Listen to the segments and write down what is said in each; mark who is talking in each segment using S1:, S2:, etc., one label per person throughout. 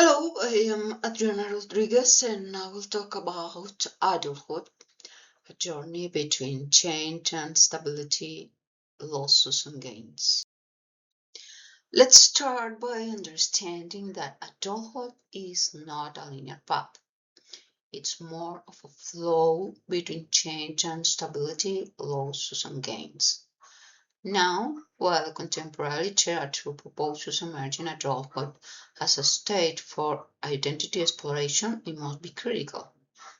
S1: Hello, I am Adriana Rodriguez and I will talk about adulthood, a journey between change and stability, losses and gains. Let's start by understanding that adulthood is not a linear path. It's more of a flow between change and stability, losses and gains. Now, while contemporary literature proposes emerging adulthood as a stage for identity exploration, it must be critical.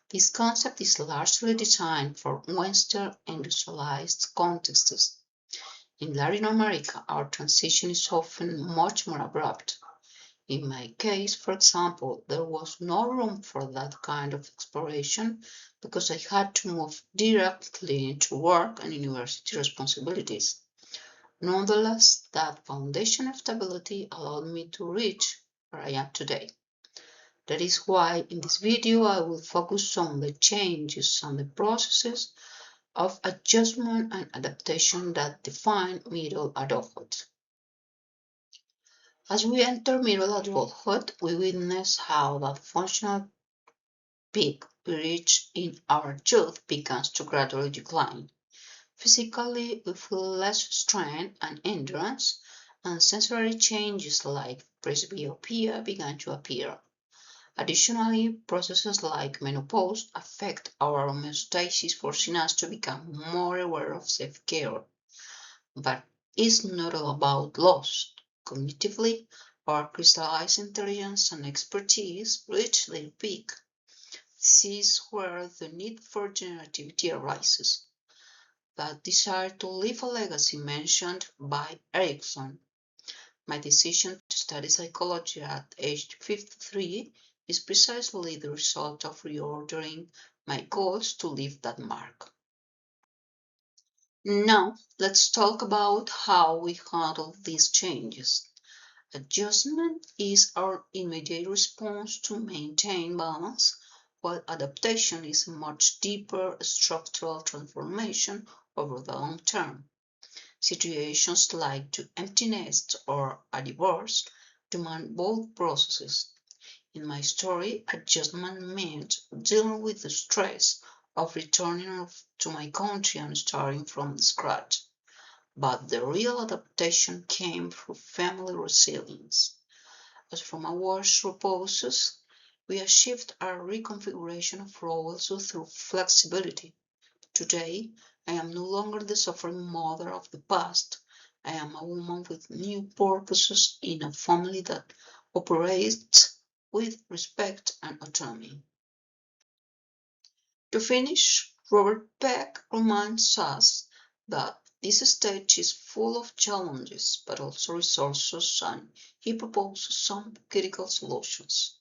S1: This concept is largely designed for Western industrialized contexts. In Latin America, our transition is often much more abrupt. In my case, for example, there was no room for that kind of exploration because I had to move directly into work and university responsibilities. Nonetheless, that foundation of stability allowed me to reach where I am today. That is why in this video I will focus on the changes and the processes of adjustment and adaptation that define middle adulthood. As we enter middle adulthood, we witness how that functional peak we reach in our youth begins to gradually decline. Physically, we feel less strength and endurance, and sensory changes like presbyopia begin to appear. Additionally, processes like menopause affect our homeostasis, forcing us to become more aware of self-care. But it's not all about loss. Cognitively, our crystallized intelligence and expertise reach their peak. This is where the need for generativity arises. That desire to leave a legacy mentioned by Erickson. My decision to study psychology at age 53 is precisely the result of reordering my goals to leave that mark. Now, let's talk about how we handle these changes. Adjustment is our immediate response to maintain balance, while adaptation is a much deeper structural transformation over the long term. Situations like the empty nest or a divorce demand both processes. In my story, adjustment meant dealing with the stress of returning to my country and starting from scratch. But the real adaptation came through family resilience. As from our reposes, we achieved a reconfiguration of roles through flexibility. Today, I am no longer the suffering mother of the past. I am a woman with new purposes in a family that operates with respect and autonomy. To finish, Robert Peck reminds us that this stage is full of challenges, but also resources, and he proposes some critical solutions.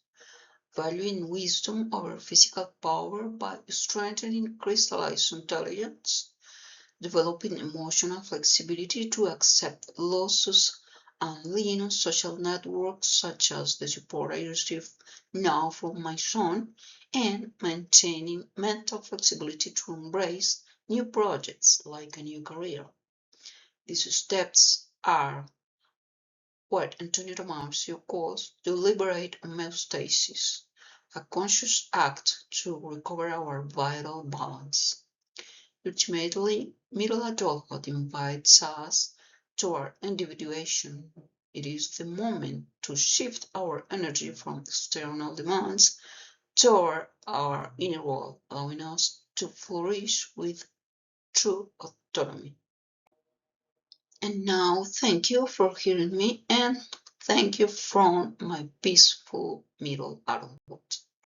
S1: Valuing wisdom over physical power by strengthening crystallized intelligence, developing emotional flexibility to accept losses, and lean on social networks such as the support I receive now from my son, and maintaining mental flexibility to embrace new projects like a new career. These steps are what Antonio Damasio calls deliberate homeostasis, a conscious act to recover our vital balance. Ultimately, middle adulthood invites us toward individuation. It is the moment to shift our energy from external demands toward our inner world, allowing us to flourish with true autonomy. And now, thank you for hearing me, and thank you from my peaceful middle adulthood.